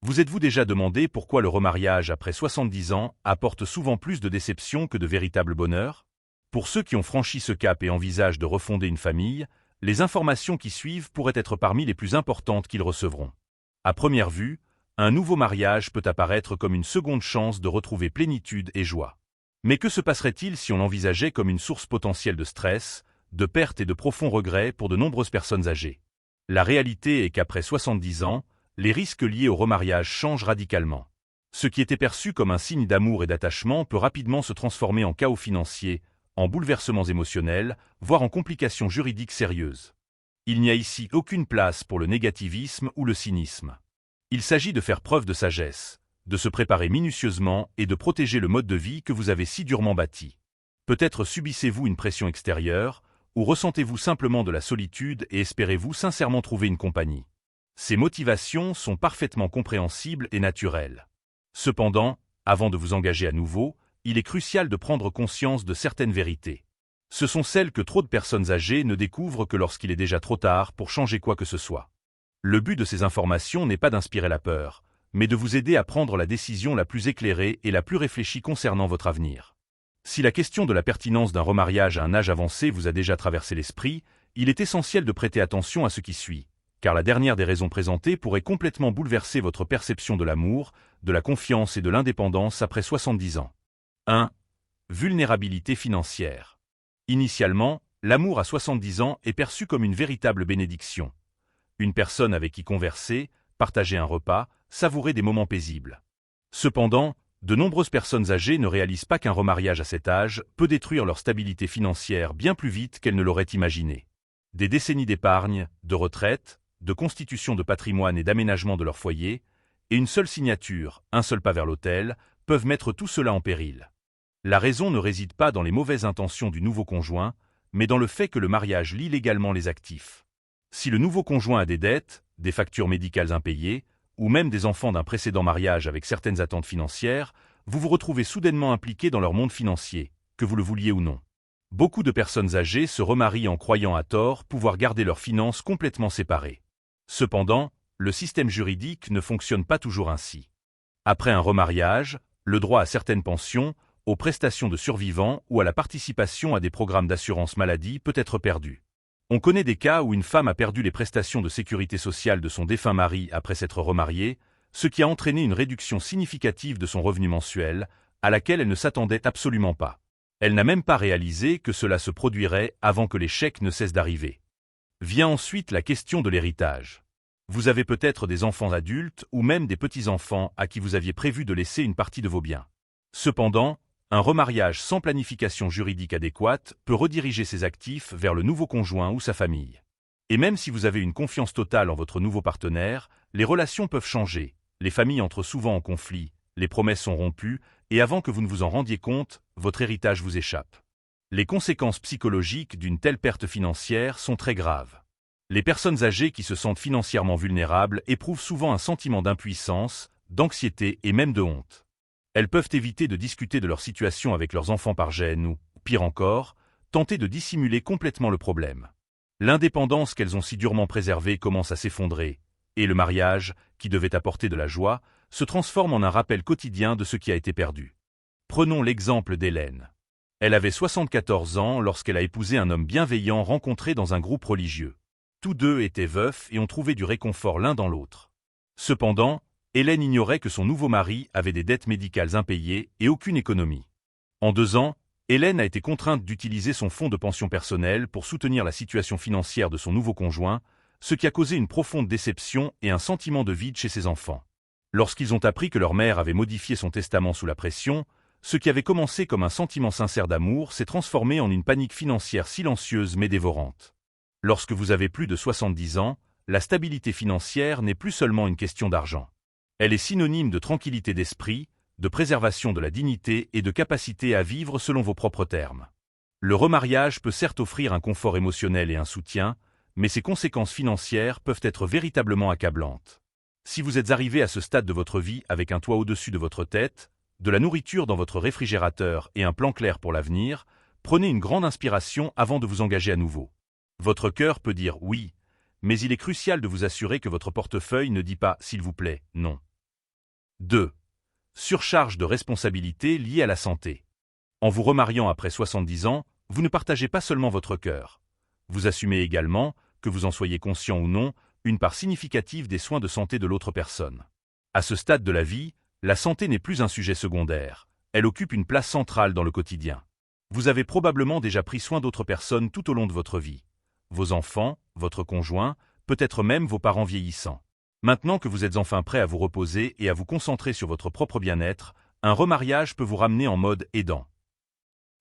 Vous êtes-vous déjà demandé pourquoi le remariage après 70 ans apporte souvent plus de déception que de véritable bonheur? Pour ceux qui ont franchi ce cap et envisagent de refonder une famille, les informations qui suivent pourraient être parmi les plus importantes qu'ils recevront. À première vue, un nouveau mariage peut apparaître comme une seconde chance de retrouver plénitude et joie. Mais que se passerait-il si on l'envisageait comme une source potentielle de stress, de perte et de profonds regrets pour de nombreuses personnes âgées? La réalité est qu'après 70 ans, les risques liés au remariage changent radicalement. Ce qui était perçu comme un signe d'amour et d'attachement peut rapidement se transformer en chaos financier, en bouleversements émotionnels, voire en complications juridiques sérieuses. Il n'y a ici aucune place pour le négativisme ou le cynisme. Il s'agit de faire preuve de sagesse, de se préparer minutieusement et de protéger le mode de vie que vous avez si durement bâti. Peut-être subissez-vous une pression extérieure, ou ressentez-vous simplement de la solitude et espérez-vous sincèrement trouver une compagnie. Ces motivations sont parfaitement compréhensibles et naturelles. Cependant, avant de vous engager à nouveau, il est crucial de prendre conscience de certaines vérités. Ce sont celles que trop de personnes âgées ne découvrent que lorsqu'il est déjà trop tard pour changer quoi que ce soit. Le but de ces informations n'est pas d'inspirer la peur, mais de vous aider à prendre la décision la plus éclairée et la plus réfléchie concernant votre avenir. Si la question de la pertinence d'un remariage à un âge avancé vous a déjà traversé l'esprit, il est essentiel de prêter attention à ce qui suit, car la dernière des raisons présentées pourrait complètement bouleverser votre perception de l'amour, de la confiance et de l'indépendance après 70 ans. 1. Vulnérabilité financière. Initialement, l'amour à 70 ans est perçu comme une véritable bénédiction. Une personne avec qui converser, partager un repas, savourer des moments paisibles. Cependant, de nombreuses personnes âgées ne réalisent pas qu'un remariage à cet âge peut détruire leur stabilité financière bien plus vite qu'elles ne l'auraient imaginé. Des décennies d'épargne, de retraite, de constitution de patrimoine et d'aménagement de leur foyer, et une seule signature, un seul pas vers l'autel, peuvent mettre tout cela en péril. La raison ne réside pas dans les mauvaises intentions du nouveau conjoint, mais dans le fait que le mariage lie légalement les actifs. Si le nouveau conjoint a des dettes, des factures médicales impayées, ou même des enfants d'un précédent mariage avec certaines attentes financières, vous vous retrouvez soudainement impliqué dans leur monde financier, que vous le vouliez ou non. Beaucoup de personnes âgées se remarient en croyant à tort pouvoir garder leurs finances complètement séparées. Cependant, le système juridique ne fonctionne pas toujours ainsi. Après un remariage, le droit à certaines pensions, aux prestations de survivants ou à la participation à des programmes d'assurance maladie peut être perdu. On connaît des cas où une femme a perdu les prestations de sécurité sociale de son défunt mari après s'être remariée, ce qui a entraîné une réduction significative de son revenu mensuel, à laquelle elle ne s'attendait absolument pas. Elle n'a même pas réalisé que cela se produirait avant que les chèques ne cessent d'arriver. Vient ensuite la question de l'héritage. Vous avez peut-être des enfants adultes ou même des petits-enfants à qui vous aviez prévu de laisser une partie de vos biens. Cependant, un remariage sans planification juridique adéquate peut rediriger ses actifs vers le nouveau conjoint ou sa famille. Et même si vous avez une confiance totale en votre nouveau partenaire, les relations peuvent changer, les familles entrent souvent en conflit, les promesses sont rompues, et avant que vous ne vous en rendiez compte, votre héritage vous échappe. Les conséquences psychologiques d'une telle perte financière sont très graves. Les personnes âgées qui se sentent financièrement vulnérables éprouvent souvent un sentiment d'impuissance, d'anxiété et même de honte. Elles peuvent éviter de discuter de leur situation avec leurs enfants par gêne ou, pire encore, tenter de dissimuler complètement le problème. L'indépendance qu'elles ont si durement préservée commence à s'effondrer, et le mariage, qui devait apporter de la joie, se transforme en un rappel quotidien de ce qui a été perdu. Prenons l'exemple d'Hélène. Elle avait 74 ans lorsqu'elle a épousé un homme bienveillant rencontré dans un groupe religieux. Tous deux étaient veufs et ont trouvé du réconfort l'un dans l'autre. Cependant, Hélène ignorait que son nouveau mari avait des dettes médicales impayées et aucune économie. En 2 ans, Hélène a été contrainte d'utiliser son fonds de pension personnelle pour soutenir la situation financière de son nouveau conjoint, ce qui a causé une profonde déception et un sentiment de vide chez ses enfants. Lorsqu'ils ont appris que leur mère avait modifié son testament sous la pression, ce qui avait commencé comme un sentiment sincère d'amour s'est transformé en une panique financière silencieuse mais dévorante. Lorsque vous avez plus de 70 ans, la stabilité financière n'est plus seulement une question d'argent. Elle est synonyme de tranquillité d'esprit, de préservation de la dignité et de capacité à vivre selon vos propres termes. Le remariage peut certes offrir un confort émotionnel et un soutien, mais ses conséquences financières peuvent être véritablement accablantes. Si vous êtes arrivé à ce stade de votre vie avec un toit au-dessus de votre tête, de la nourriture dans votre réfrigérateur et un plan clair pour l'avenir, prenez une grande inspiration avant de vous engager à nouveau. Votre cœur peut dire oui, mais il est crucial de vous assurer que votre portefeuille ne dit pas « s'il vous plaît », non. 2. Surcharge de responsabilités liées à la santé. En vous remariant après 70 ans, vous ne partagez pas seulement votre cœur. Vous assumez également, que vous en soyez conscient ou non, une part significative des soins de santé de l'autre personne. À ce stade de la vie, la santé n'est plus un sujet secondaire, elle occupe une place centrale dans le quotidien. Vous avez probablement déjà pris soin d'autres personnes tout au long de votre vie. Vos enfants, votre conjoint, peut-être même vos parents vieillissants. Maintenant que vous êtes enfin prêt à vous reposer et à vous concentrer sur votre propre bien-être, un remariage peut vous ramener en mode aidant.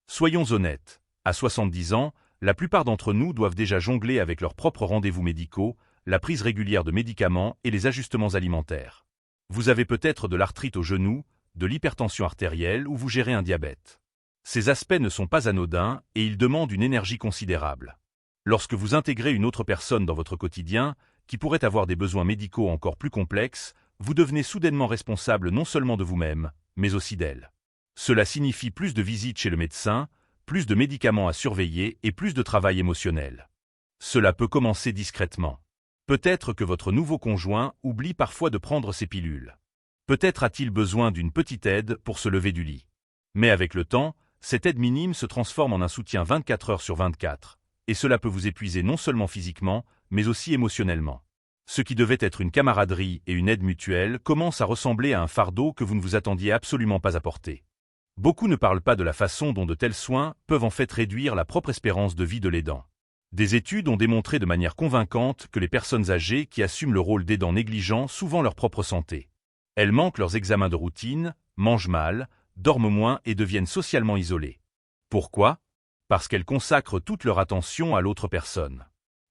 Soyons honnêtes, à 70 ans, la plupart d'entre nous doivent déjà jongler avec leurs propres rendez-vous médicaux, la prise régulière de médicaments et les ajustements alimentaires. Vous avez peut-être de l'arthrite au genou, de l'hypertension artérielle ou vous gérez un diabète. Ces aspects ne sont pas anodins et ils demandent une énergie considérable. Lorsque vous intégrez une autre personne dans votre quotidien, qui pourrait avoir des besoins médicaux encore plus complexes, vous devenez soudainement responsable non seulement de vous-même, mais aussi d'elle. Cela signifie plus de visites chez le médecin, plus de médicaments à surveiller et plus de travail émotionnel. Cela peut commencer discrètement. Peut-être que votre nouveau conjoint oublie parfois de prendre ses pilules. Peut-être a-t-il besoin d'une petite aide pour se lever du lit. Mais avec le temps, cette aide minime se transforme en un soutien 24 heures sur 24, et cela peut vous épuiser non seulement physiquement, mais aussi émotionnellement. Ce qui devait être une camaraderie et une aide mutuelle commence à ressembler à un fardeau que vous ne vous attendiez absolument pas à porter. Beaucoup ne parlent pas de la façon dont de tels soins peuvent en fait réduire la propre espérance de vie de l'aidant. Des études ont démontré de manière convaincante que les personnes âgées qui assument le rôle d'aidant négligent souvent leur propre santé. Elles manquent leurs examens de routine, mangent mal, dorment moins et deviennent socialement isolées. Pourquoi? Parce qu'elles consacrent toute leur attention à l'autre personne.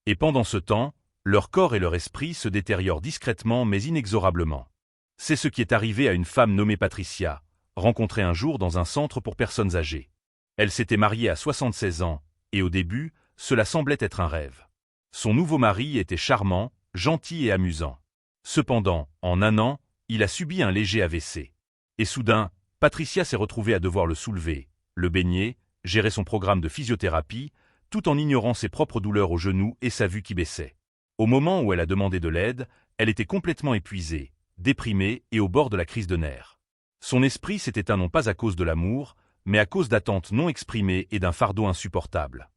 Et pendant ce temps, leur corps et leur esprit se détériorent discrètement mais inexorablement. C'est ce qui est arrivé à une femme nommée Patricia, rencontrée un jour dans un centre pour personnes âgées. Elle s'était mariée à 76 ans, et au début, cela semblait être un rêve. Son nouveau mari était charmant, gentil et amusant. Cependant, en un an, il a subi un léger AVC. Et soudain, Patricia s'est retrouvée à devoir le soulever, le baigner, gérer son programme de physiothérapie, tout en ignorant ses propres douleurs au genou et sa vue qui baissait. Au moment où elle a demandé de l'aide, elle était complètement épuisée, déprimée et au bord de la crise de nerfs. Son esprit s'est éteint non pas à cause de l'amour, mais à cause d'attentes non exprimées et d'un fardeau insupportable.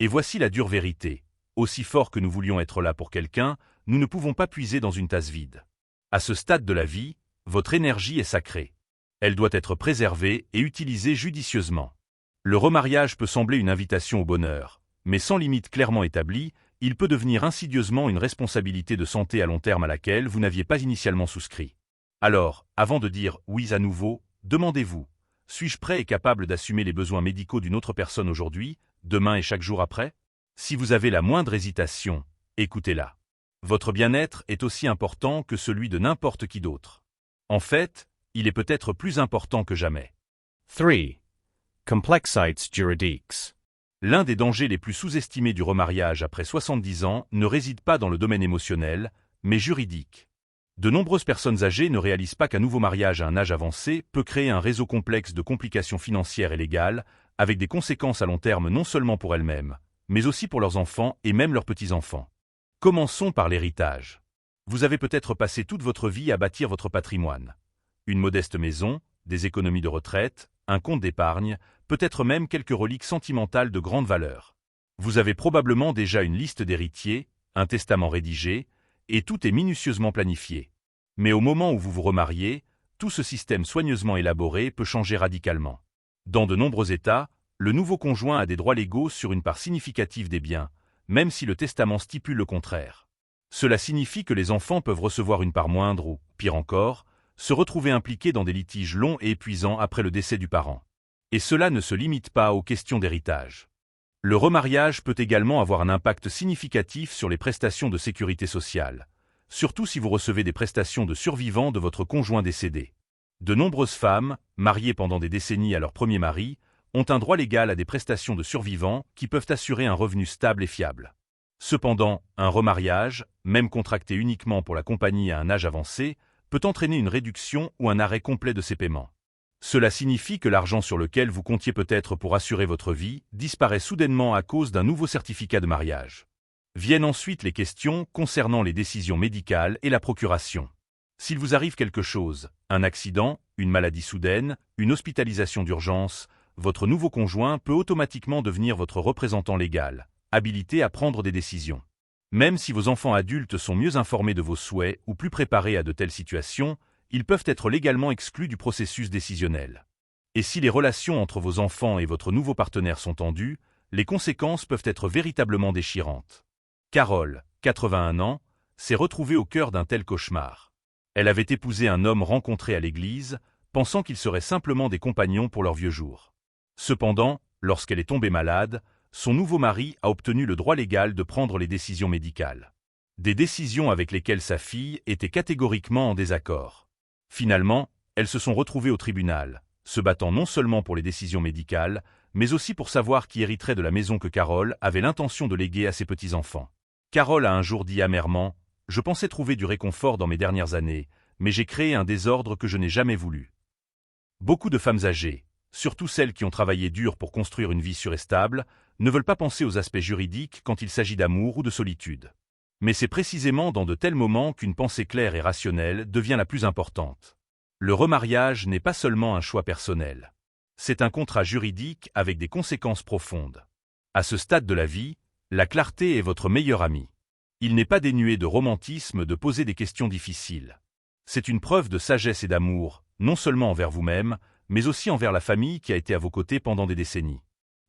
Et voici la dure vérité. Aussi fort que nous voulions être là pour quelqu'un, nous ne pouvons pas puiser dans une tasse vide. À ce stade de la vie, votre énergie est sacrée. Elle doit être préservée et utilisée judicieusement. Le remariage peut sembler une invitation au bonheur, mais sans limite clairement établie, il peut devenir insidieusement une responsabilité de santé à long terme à laquelle vous n'aviez pas initialement souscrit. Alors, avant de dire « oui » à nouveau, demandez-vous, suis-je prêt et capable d'assumer les besoins médicaux d'une autre personne aujourd'hui, demain et chaque jour après? Si vous avez la moindre hésitation, écoutez-la. Votre bien-être est aussi important que celui de n'importe qui d'autre. En fait, il est peut-être plus important que jamais. 3. Complexities juridiques. L'un des dangers les plus sous-estimés du remariage après 70 ans ne réside pas dans le domaine émotionnel, mais juridique. De nombreuses personnes âgées ne réalisent pas qu'un nouveau mariage à un âge avancé peut créer un réseau complexe de complications financières et légales, avec des conséquences à long terme non seulement pour elles-mêmes, mais aussi pour leurs enfants et même leurs petits-enfants. Commençons par l'héritage. Vous avez peut-être passé toute votre vie à bâtir votre patrimoine. Une modeste maison, des économies de retraite, un compte d'épargne, peut-être même quelques reliques sentimentales de grande valeur. Vous avez probablement déjà une liste d'héritiers, un testament rédigé, et tout est minutieusement planifié. Mais au moment où vous vous remariez, tout ce système soigneusement élaboré peut changer radicalement. Dans de nombreux États, le nouveau conjoint a des droits légaux sur une part significative des biens, même si le testament stipule le contraire. Cela signifie que les enfants peuvent recevoir une part moindre ou, pire encore, se retrouver impliqués dans des litiges longs et épuisants après le décès du parent. Et cela ne se limite pas aux questions d'héritage. Le remariage peut également avoir un impact significatif sur les prestations de sécurité sociale, surtout si vous recevez des prestations de survivants de votre conjoint décédé. De nombreuses femmes, mariées pendant des décennies à leur premier mari, ont un droit légal à des prestations de survivants qui peuvent assurer un revenu stable et fiable. Cependant, un remariage, même contracté uniquement pour la compagnie à un âge avancé, peut entraîner une réduction ou un arrêt complet de ses paiements. Cela signifie que l'argent sur lequel vous comptiez peut-être pour assurer votre vie disparaît soudainement à cause d'un nouveau certificat de mariage. Viennent ensuite les questions concernant les décisions médicales et la procuration. S'il vous arrive quelque chose, un accident, une maladie soudaine, une hospitalisation d'urgence, votre nouveau conjoint peut automatiquement devenir votre représentant légal, habilité à prendre des décisions. Même si vos enfants adultes sont mieux informés de vos souhaits ou plus préparés à de telles situations, ils peuvent être légalement exclus du processus décisionnel. Et si les relations entre vos enfants et votre nouveau partenaire sont tendues, les conséquences peuvent être véritablement déchirantes. Carole, 81 ans, s'est retrouvée au cœur d'un tel cauchemar. Elle avait épousé un homme rencontré à l'église, pensant qu'ils seraient simplement des compagnons pour leurs vieux jours. Cependant, lorsqu'elle est tombée malade, son nouveau mari a obtenu le droit légal de prendre les décisions médicales. Des décisions avec lesquelles sa fille était catégoriquement en désaccord. Finalement, elles se sont retrouvées au tribunal, se battant non seulement pour les décisions médicales, mais aussi pour savoir qui hériterait de la maison que Carole avait l'intention de léguer à ses petits-enfants. Carole a un jour dit amèrement « Je pensais trouver du réconfort dans mes dernières années, mais j'ai créé un désordre que je n'ai jamais voulu. » Beaucoup de femmes âgées, surtout celles qui ont travaillé dur pour construire une vie sûre et stable, ne veulent pas penser aux aspects juridiques quand il s'agit d'amour ou de solitude. Mais c'est précisément dans de tels moments qu'une pensée claire et rationnelle devient la plus importante. Le remariage n'est pas seulement un choix personnel. C'est un contrat juridique avec des conséquences profondes. À ce stade de la vie, la clarté est votre meilleur ami. Il n'est pas dénué de romantisme de poser des questions difficiles. C'est une preuve de sagesse et d'amour, non seulement envers vous-même, mais aussi envers la famille qui a été à vos côtés pendant des décennies.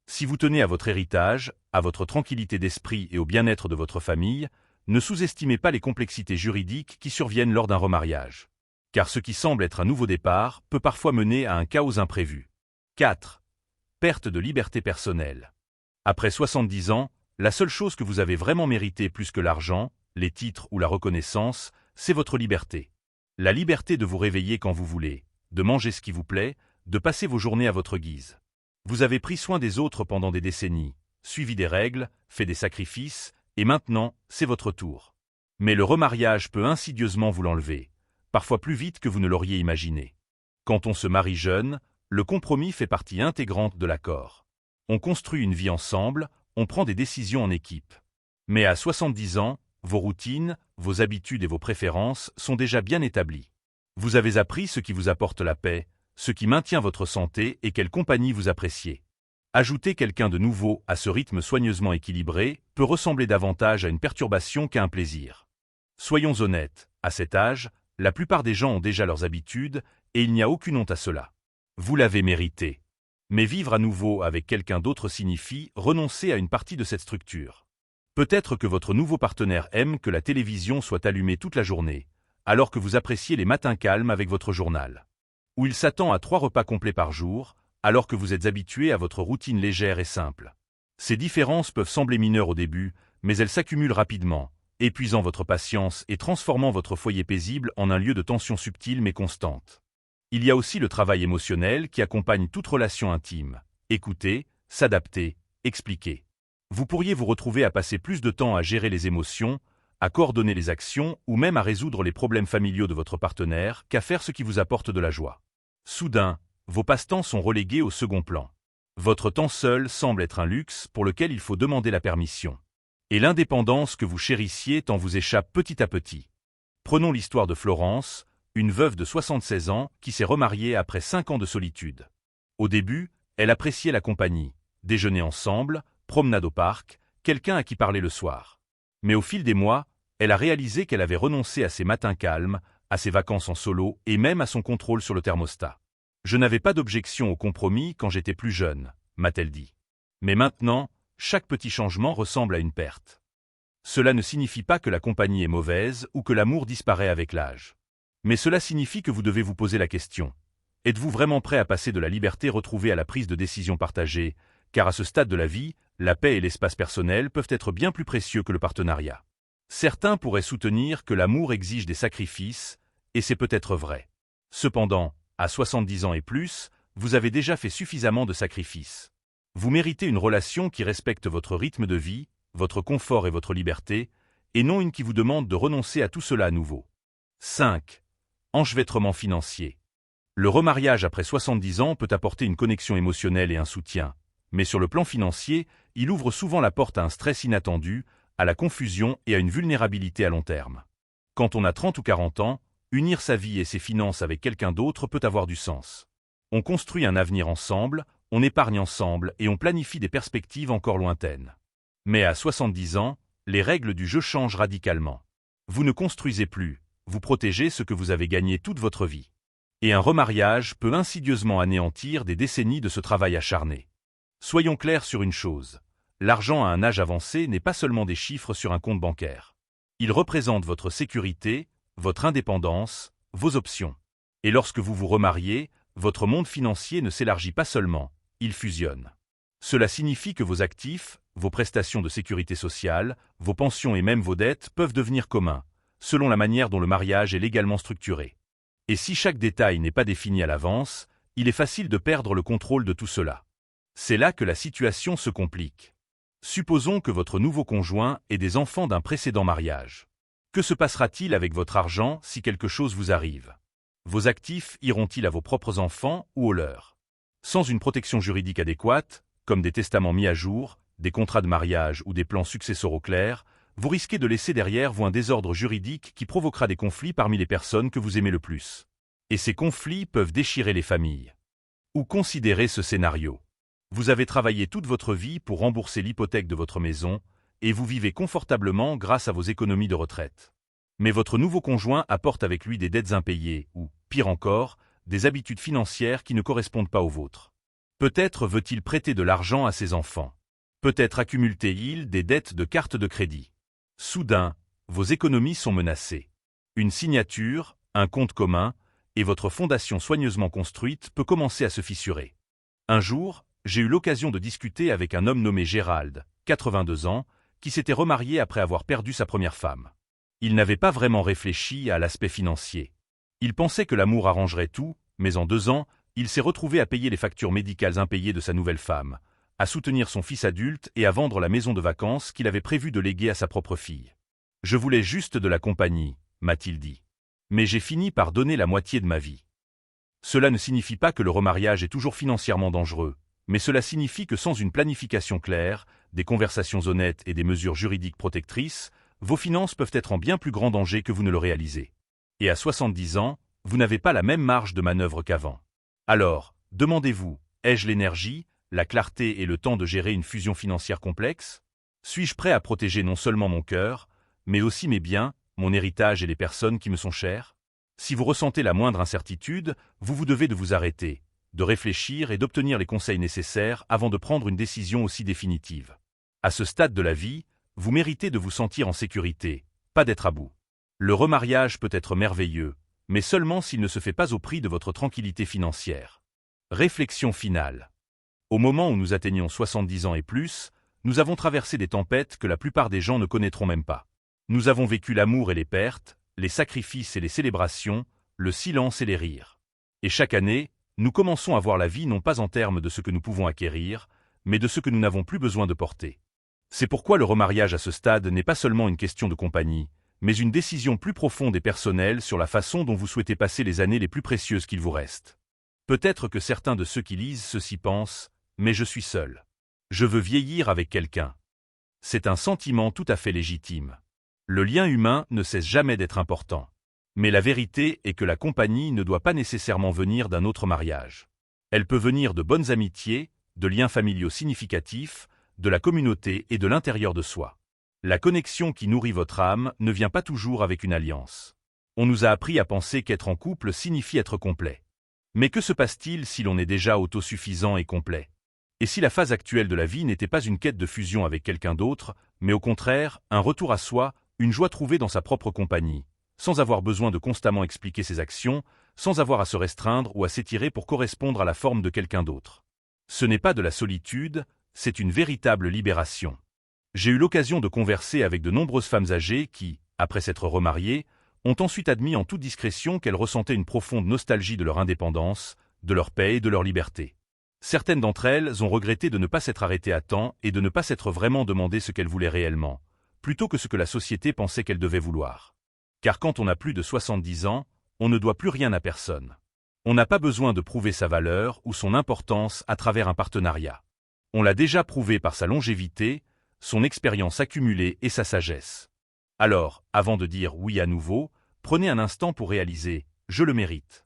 Si vous tenez à votre héritage, à votre tranquillité d'esprit et au bien-être de votre famille, ne sous-estimez pas les complexités juridiques qui surviennent lors d'un remariage. Car ce qui semble être un nouveau départ peut parfois mener à un chaos imprévu. 4. Perte de liberté personnelle. Après 70 ans, la seule chose que vous avez vraiment méritée plus que l'argent, les titres ou la reconnaissance, c'est votre liberté. La liberté de vous réveiller quand vous voulez, de manger ce qui vous plaît, de passer vos journées à votre guise. Vous avez pris soin des autres pendant des décennies, suivi des règles, fait des sacrifices, et maintenant, c'est votre tour. Mais le remariage peut insidieusement vous l'enlever, parfois plus vite que vous ne l'auriez imaginé. Quand on se marie jeune, le compromis fait partie intégrante de l'accord. On construit une vie ensemble, on prend des décisions en équipe. Mais à 70 ans, vos routines, vos habitudes et vos préférences sont déjà bien établies. Vous avez appris ce qui vous apporte la paix, ce qui maintient votre santé et quelle compagnie vous appréciez. Ajouter quelqu'un de nouveau à ce rythme soigneusement équilibré peut ressembler davantage à une perturbation qu'à un plaisir. Soyons honnêtes, à cet âge, la plupart des gens ont déjà leurs habitudes et il n'y a aucune honte à cela. Vous l'avez mérité. Mais vivre à nouveau avec quelqu'un d'autre signifie renoncer à une partie de cette structure. Peut-être que votre nouveau partenaire aime que la télévision soit allumée toute la journée, alors que vous appréciez les matins calmes avec votre journal. Ou il s'attend à 3 repas complets par jour, alors que vous êtes habitué à votre routine légère et simple. Ces différences peuvent sembler mineures au début, mais elles s'accumulent rapidement, épuisant votre patience et transformant votre foyer paisible en un lieu de tension subtile mais constante. Il y a aussi le travail émotionnel qui accompagne toute relation intime. Écouter, s'adapter, expliquer. Vous pourriez vous retrouver à passer plus de temps à gérer les émotions, à coordonner les actions ou même à résoudre les problèmes familiaux de votre partenaire qu'à faire ce qui vous apporte de la joie. Soudain, vos passe-temps sont relégués au second plan. Votre temps seul semble être un luxe pour lequel il faut demander la permission. Et l'indépendance que vous chérissiez t'en vous échappe petit à petit. Prenons l'histoire de Florence, une veuve de 76 ans qui s'est remariée après 5 ans de solitude. Au début, elle appréciait la compagnie, déjeuner ensemble, promenade au parc, quelqu'un à qui parler le soir. Mais au fil des mois, elle a réalisé qu'elle avait renoncé à ses matins calmes, à ses vacances en solo et même à son contrôle sur le thermostat. « Je n'avais pas d'objection au compromis quand j'étais plus jeune », m'a-t-elle dit. Mais maintenant, chaque petit changement ressemble à une perte. Cela ne signifie pas que la compagnie est mauvaise ou que l'amour disparaît avec l'âge. Mais cela signifie que vous devez vous poser la question. Êtes-vous vraiment prêt à passer de la liberté retrouvée à la prise de décision partagée, car à ce stade de la vie, la paix et l'espace personnel peuvent être bien plus précieux que le partenariat. Certains pourraient soutenir que l'amour exige des sacrifices, et c'est peut-être vrai. Cependant, à 70 ans et plus, vous avez déjà fait suffisamment de sacrifices. Vous méritez une relation qui respecte votre rythme de vie, votre confort et votre liberté, et non une qui vous demande de renoncer à tout cela à nouveau. 5. Enchevêtrement financier. Le remariage après 70 ans peut apporter une connexion émotionnelle et un soutien, mais sur le plan financier, il ouvre souvent la porte à un stress inattendu, à la confusion et à une vulnérabilité à long terme. Quand on a 30 ou 40 ans, Unir sa vie et ses finances avec quelqu'un d'autre peut avoir du sens. On construit un avenir ensemble, on épargne ensemble et on planifie des perspectives encore lointaines. Mais à 70 ans, les règles du jeu changent radicalement. Vous ne construisez plus, vous protégez ce que vous avez gagné toute votre vie. Et un remariage peut insidieusement anéantir des décennies de ce travail acharné. Soyons clairs sur une chose, l'argent à un âge avancé n'est pas seulement des chiffres sur un compte bancaire. Il représente votre sécurité, votre indépendance, vos options. Et lorsque vous vous remariez, votre monde financier ne s'élargit pas seulement, il fusionne. Cela signifie que vos actifs, vos prestations de sécurité sociale, vos pensions et même vos dettes peuvent devenir communs, selon la manière dont le mariage est légalement structuré. Et si chaque détail n'est pas défini à l'avance, il est facile de perdre le contrôle de tout cela. C'est là que la situation se complique. Supposons que votre nouveau conjoint ait des enfants d'un précédent mariage. Que se passera-t-il avec votre argent si quelque chose vous arrive? Vos actifs iront-ils à vos propres enfants ou aux leurs? Sans une protection juridique adéquate, comme des testaments mis à jour, des contrats de mariage ou des plans successoraux clairs, vous risquez de laisser derrière vous un désordre juridique qui provoquera des conflits parmi les personnes que vous aimez le plus. Et ces conflits peuvent déchirer les familles. Ou considérez ce scénario. Vous avez travaillé toute votre vie pour rembourser l'hypothèque de votre maison, et vous vivez confortablement grâce à vos économies de retraite. Mais votre nouveau conjoint apporte avec lui des dettes impayées, ou, pire encore, des habitudes financières qui ne correspondent pas aux vôtres. Peut-être veut-il prêter de l'argent à ses enfants. Peut-être accumule-t-il des dettes de carte de crédit. Soudain, vos économies sont menacées. Une signature, un compte commun, et votre fondation soigneusement construite peut commencer à se fissurer. Un jour, j'ai eu l'occasion de discuter avec un homme nommé Gérald, 82 ans, qui s'était remarié après avoir perdu sa première femme. Il n'avait pas vraiment réfléchi à l'aspect financier. Il pensait que l'amour arrangerait tout, mais en 2 ans, il s'est retrouvé à payer les factures médicales impayées de sa nouvelle femme, à soutenir son fils adulte et à vendre la maison de vacances qu'il avait prévu de léguer à sa propre fille. « Je voulais juste de la compagnie », m'a-t-il dit. « Mais j'ai fini par donner la moitié de ma vie. » Cela ne signifie pas que le remariage est toujours financièrement dangereux, mais cela signifie que sans une planification claire, des conversations honnêtes et des mesures juridiques protectrices, vos finances peuvent être en bien plus grand danger que vous ne le réalisez. Et à 70 ans, vous n'avez pas la même marge de manœuvre qu'avant. Alors, demandez-vous, ai-je l'énergie, la clarté et le temps de gérer une fusion financière complexe? Suis-je prêt à protéger non seulement mon cœur, mais aussi mes biens, mon héritage et les personnes qui me sont chères? Si vous ressentez la moindre incertitude, vous devez de vous arrêter, de réfléchir et d'obtenir les conseils nécessaires avant de prendre une décision aussi définitive. À ce stade de la vie, vous méritez de vous sentir en sécurité, pas d'être à bout. Le remariage peut être merveilleux, mais seulement s'il ne se fait pas au prix de votre tranquillité financière. Réflexion finale. Au moment où nous atteignons 70 ans et plus, nous avons traversé des tempêtes que la plupart des gens ne connaîtront même pas. Nous avons vécu l'amour et les pertes, les sacrifices et les célébrations, le silence et les rires. Et chaque année, nous commençons à voir la vie non pas en termes de ce que nous pouvons acquérir, mais de ce que nous n'avons plus besoin de porter. C'est pourquoi le remariage à ce stade n'est pas seulement une question de compagnie, mais une décision plus profonde et personnelle sur la façon dont vous souhaitez passer les années les plus précieuses qu'il vous reste. Peut-être que certains de ceux qui lisent ceci pensent « mais je suis seul. Je veux vieillir avec quelqu'un ». C'est un sentiment tout à fait légitime. Le lien humain ne cesse jamais d'être important. Mais la vérité est que la compagnie ne doit pas nécessairement venir d'un autre mariage. Elle peut venir de bonnes amitiés, de liens familiaux significatifs, de la communauté et de l'intérieur de soi. La connexion qui nourrit votre âme ne vient pas toujours avec une alliance. On nous a appris à penser qu'être en couple signifie être complet. Mais que se passe-t-il si l'on est déjà autosuffisant et complet? Et si la phase actuelle de la vie n'était pas une quête de fusion avec quelqu'un d'autre, mais au contraire, un retour à soi, une joie trouvée dans sa propre compagnie, sans avoir besoin de constamment expliquer ses actions, sans avoir à se restreindre ou à s'étirer pour correspondre à la forme de quelqu'un d'autre. Ce n'est pas de la solitude, c'est une véritable libération. J'ai eu l'occasion de converser avec de nombreuses femmes âgées qui, après s'être remariées, ont ensuite admis en toute discrétion qu'elles ressentaient une profonde nostalgie de leur indépendance, de leur paix et de leur liberté. Certaines d'entre elles ont regretté de ne pas s'être arrêtées à temps et de ne pas s'être vraiment demandé ce qu'elles voulaient réellement, plutôt que ce que la société pensait qu'elles devaient vouloir. Car quand on a plus de 70 ans, on ne doit plus rien à personne. On n'a pas besoin de prouver sa valeur ou son importance à travers un partenariat. On l'a déjà prouvé par sa longévité, son expérience accumulée et sa sagesse. Alors, avant de dire oui à nouveau, Prenez un instant pour réaliser « je le mérite ».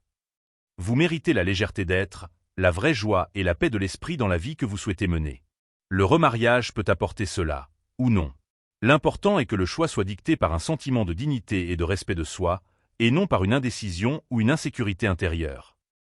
Vous méritez la légèreté d'être, la vraie joie et la paix de l'esprit dans la vie que vous souhaitez mener. Le remariage peut apporter cela, ou non. L'important est que le choix soit dicté par un sentiment de dignité et de respect de soi, et non par une indécision ou une insécurité intérieure.